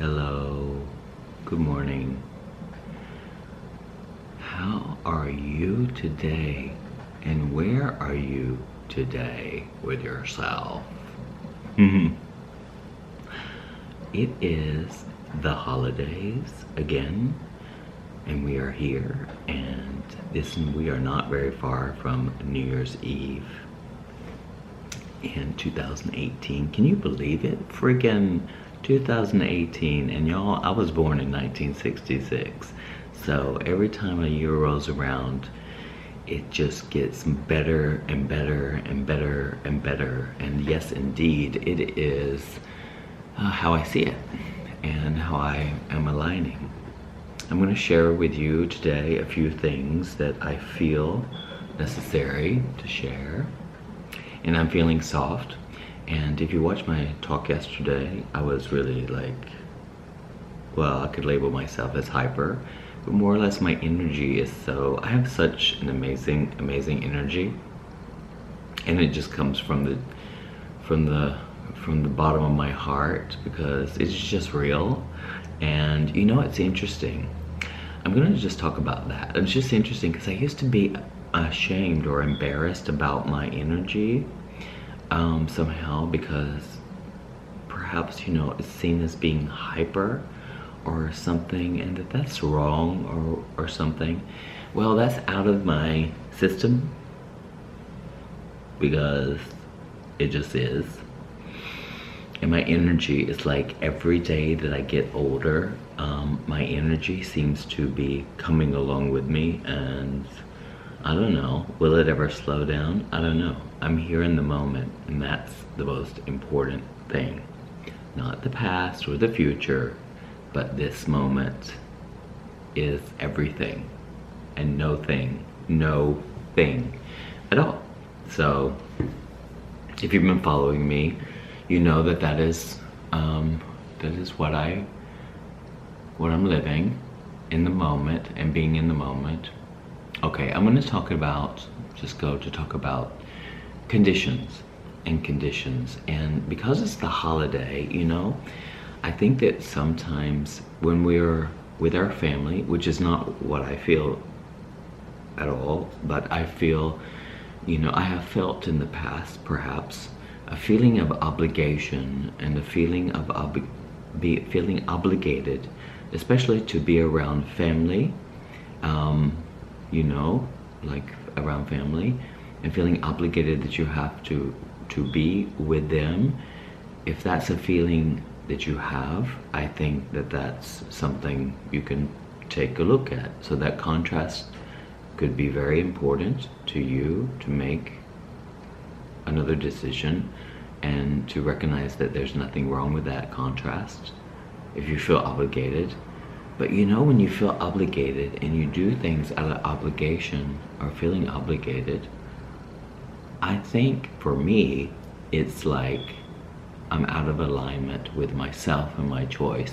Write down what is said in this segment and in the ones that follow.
Hello, good morning. How are you today? And where are you today with yourself? It is the holidays again, and we are here, and we are not very far from New Year's Eve in 2018. Can you believe it? Friggin' 2018, and y'all, I was born in 1966. So every time a year rolls around, it just gets better and better and better and better. And yes, indeed, it is how I see it and how I am aligning. I'm going to share with you today a few things that I feel necessary to share. And I'm feeling soft. And if you watched my talk yesterday, I was really like, well, I could label myself as hyper, but more or less my energy is so, I have such an amazing, amazing energy. And it just comes from the bottom of my heart because it's just real. And you know, it's interesting. I'm gonna just talk about that. It's just interesting because I used to be ashamed or embarrassed about my energy somehow, because perhaps, you know, it's seen as being hyper or something, and that's wrong or something. Well, that's out of my system because it just is. And my energy is like every day that I get older, my energy seems to be coming along with me, and I don't know, will it ever slow down? I don't know. I'm here in the moment, and that's the most important thing. Not the past or the future, but this moment is everything, and no thing at all. So, if you've been following me, you know that is what I'm living in the moment and being in the moment. Okay, I'm going to talk about conditions. And because it's the holiday, you know, I think that sometimes when we're with our family, which is not what I feel at all, but I feel, you know, I have felt in the past perhaps a feeling of obligation and a feeling of feeling obligated, especially to be around family, you know, like around family, and feeling obligated that you have to be with them. If that's a feeling that you have, I think that that's something you can take a look at. So that contrast could be very important to you to make another decision, and to recognize that there's nothing wrong with that contrast if you feel obligated. But you know, when you feel obligated and you do things out of obligation or feeling obligated, I think for me, it's like I'm out of alignment with myself and my choice.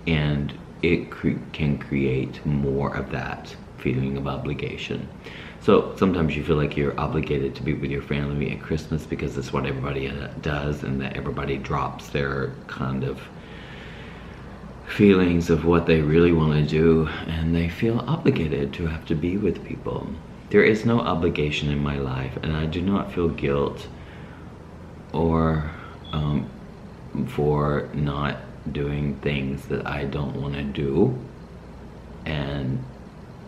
And it can create more of that feeling of obligation. So sometimes you feel like you're obligated to be with your family at Christmas because it's what everybody does, and that everybody drops their kind of feelings of what they really want to do, and they feel obligated to have to be with people. There is no obligation in my life, and I do not feel guilt or for not doing things that I don't want to do, and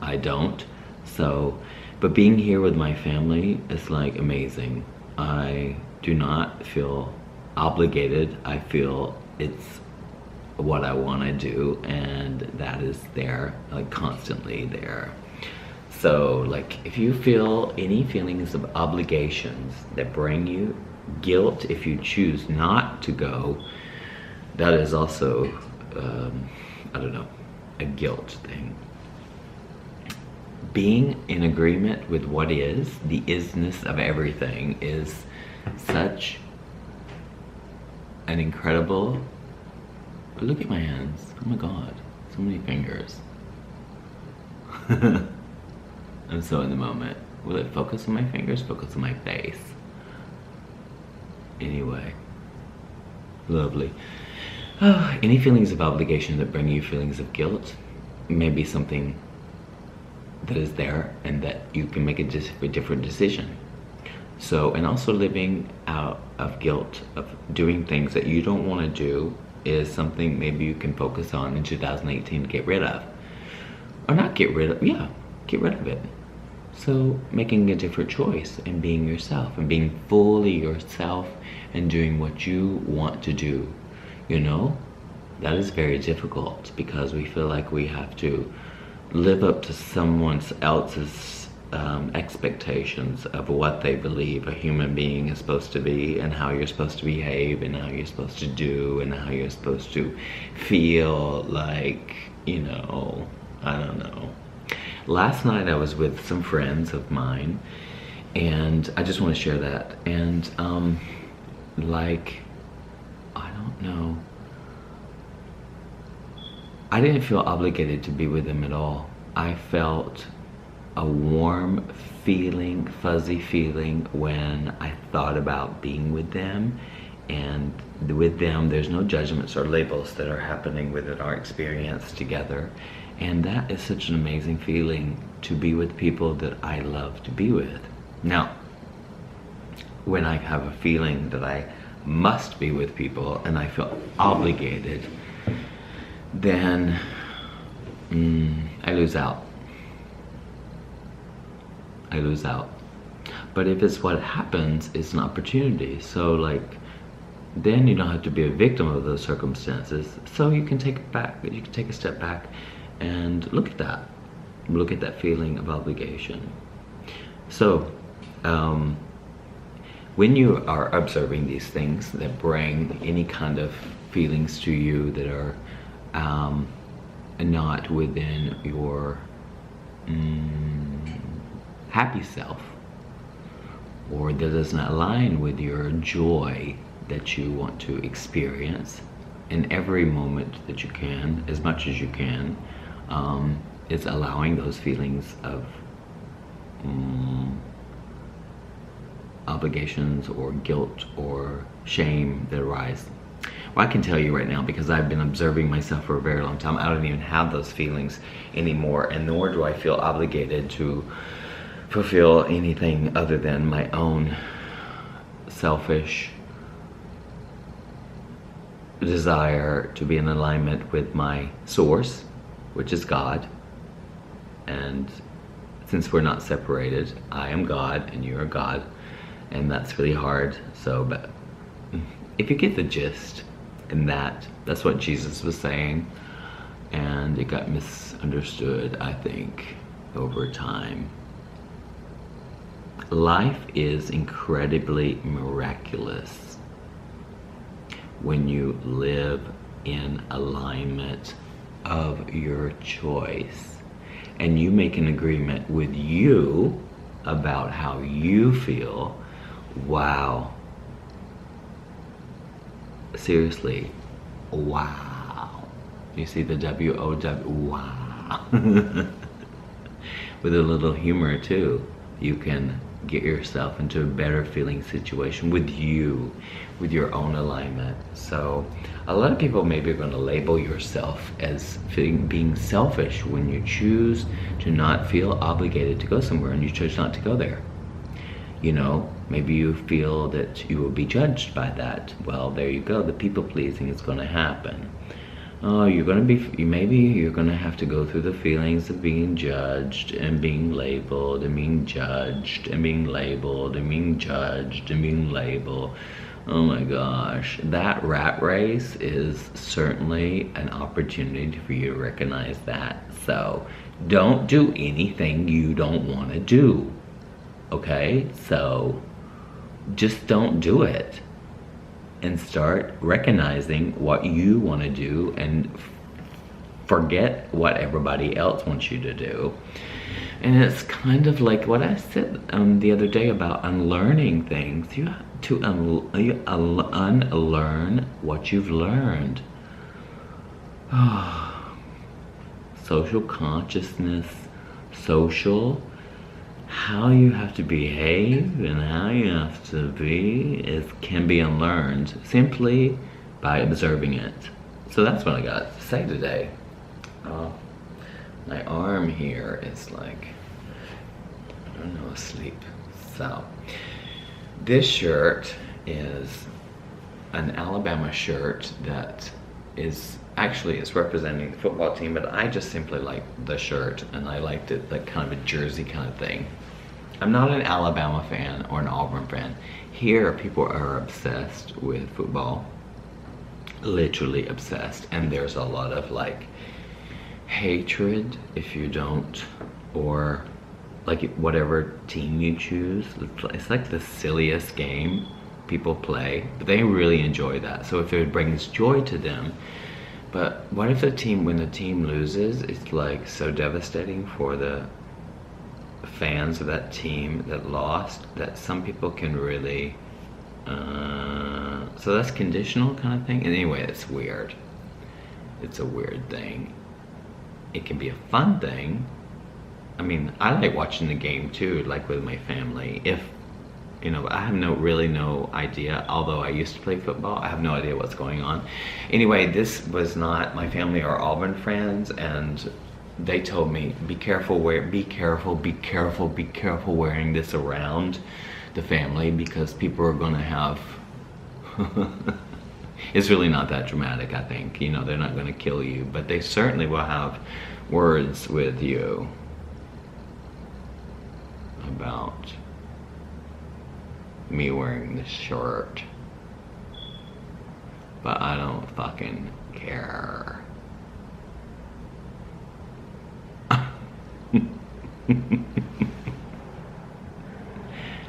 I don't. So, but being here with my family is like amazing. I do not feel obligated. I feel it's what I want to do, and that is there, like constantly there. So like, if you feel any feelings of obligations that bring you guilt if you choose not to go, that is also I don't know, a guilt thing. Being in agreement with what is, the isness of everything, is such an incredible. Look at my hands. Oh my god, so many fingers. I'm so in the moment. Will it focus on my fingers? Focus on my face. Anyway, lovely. Any feelings of obligation that bring you feelings of guilt may be something that is there and that you can make a different decision. So, and also living out of guilt of doing things that you don't want to do is something maybe you can focus on in 2018 to get rid of. Or not get rid of, yeah, get rid of it. So making a different choice and being yourself and being fully yourself and doing what you want to do, you know? That is very difficult because we feel like we have to live up to someone else's expectations of what they believe a human being is supposed to be and how you're supposed to behave and how you're supposed to do and how you're supposed to feel like, you know, I don't know. Last night I was with some friends of mine and I just want to share that. And like, I don't know. I didn't feel obligated to be with them at all. I felt a warm feeling, fuzzy feeling when I thought about being with them. And with them, there's no judgments or labels that are happening within our experience together. And that is such an amazing feeling to be with people that I love to be with. Now, when I have a feeling that I must be with people and I feel obligated, then I lose out. I lose out. But if it's what happens, it's an opportunity. So like, then you don't have to be a victim of those circumstances. So you can take it back. You can take a step back and look at that. Look at that feeling of obligation. So when you are observing these things that bring any kind of feelings to you that are not within your happy self, or that doesn't align with your joy that you want to experience in every moment that you can, as much as you can, it's allowing those feelings of obligations or guilt or shame that arise. Well, I can tell you right now, because I've been observing myself for a very long time, I don't even have those feelings anymore, and nor do I feel obligated to fulfill anything other than my own selfish desire to be in alignment with my source, which is God. And since we're not separated, I am God and you are God, and that's really hard. So, but if you get the gist, and that's what Jesus was saying, and it got misunderstood, I think, over time. Life is incredibly miraculous when you live in alignment of your choice and you make an agreement with you about how you feel. Wow. Seriously, wow. You see the W-O-W, wow. With a little humor too, you can get yourself into a better feeling situation with you, with your own alignment. So a lot of people maybe are going to label yourself as being selfish when you choose to not feel obligated to go somewhere and you choose not to go there. You know, maybe you feel that you will be judged by that. Well, there you go. The people pleasing is going to happen. Oh, maybe you're going to have to go through the feelings of being judged and being labeled and being judged and being labeled and being judged and being labeled. Oh my gosh, that rat race is certainly an opportunity for you to recognize that. So don't do anything you don't want to do. Okay? So just don't do it. And start recognizing what you want to do and forget what everybody else wants you to do. And it's kind of like what I said the other day about unlearning things. You have to unlearn what you've learned. Social consciousness, how you have to behave and how you have to be can be unlearned simply by observing it. So that's what I got to say today. My arm here is like, I don't know, asleep. So this shirt is an Alabama shirt that is actually it's representing the football team, but I just simply like the shirt, and I liked it like kind of a jersey kind of thing. I'm not an Alabama fan or an Auburn fan. Here people are obsessed with football, literally obsessed, and there's a lot of like hatred if you don't, or like whatever team you choose. It's like the silliest game people play, but they really enjoy that. So if it brings joy to them, but what if when the team loses, it's like so devastating for the fans of that team that lost, that some people can really, so that's conditional kind of thing. And anyway, it's weird. It's a weird thing. It can be a fun thing. I mean, I like watching the game too, like with my family. If, you know, I have no idea, although I used to play football, I have no idea what's going on. Anyway, this was not, my family are Auburn friends, and they told me, be careful wearing this around the family, because people are gonna have, it's really not that dramatic, I think. You know, they're not gonna kill you, but they certainly will have words with you about me wearing this shirt, but I don't fucking care.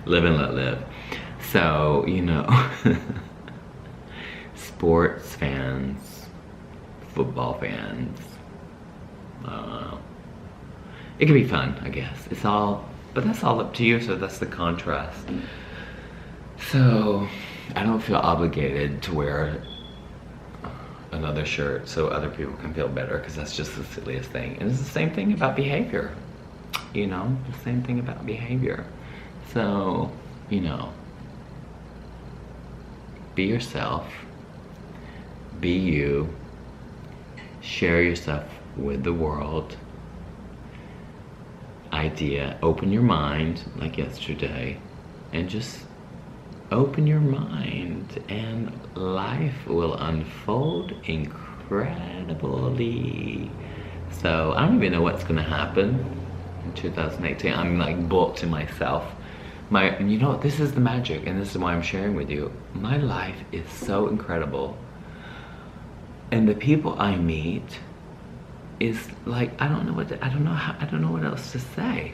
Live and let live. So, you know, sports fans, football fans, it can be fun, I guess. But that's all up to you, so that's the contrast. So, I don't feel obligated to wear another shirt so other people can feel better, because that's just the silliest thing. And it's the same thing about behavior, you know, the same thing about behavior. So, you know, be yourself, be you, share yourself with the world. Open your mind, like yesterday, and just open your mind, and life will unfold incredibly. So I don't even know what's gonna happen in 2018. I'm like booked to myself. You know, this is the magic, and this is why I'm sharing with you. My life is so incredible, and the people I meet is like, I don't know what else to say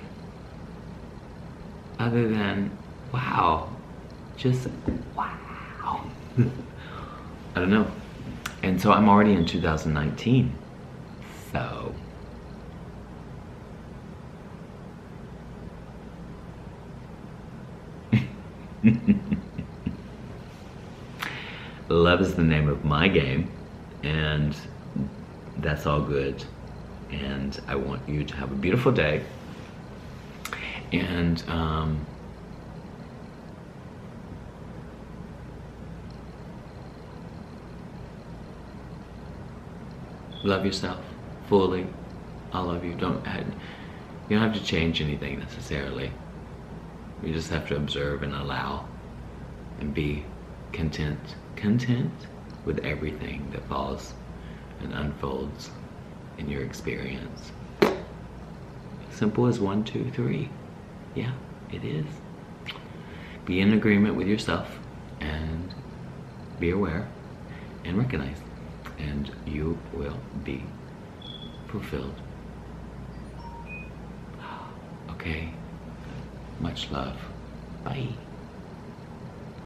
other than wow. Just wow. I don't know. And so I'm already in 2019. So love is the name of my game, and that's all good. And I want you to have a beautiful day, and love yourself fully. I love you. You don't have to change anything necessarily. You just have to observe and allow and be content with everything that falls and unfolds in your experience. Simple as 1, 2, 3. Yeah, it is. Be in agreement with yourself and be aware and recognize, and you will be fulfilled. Okay, much love. Bye.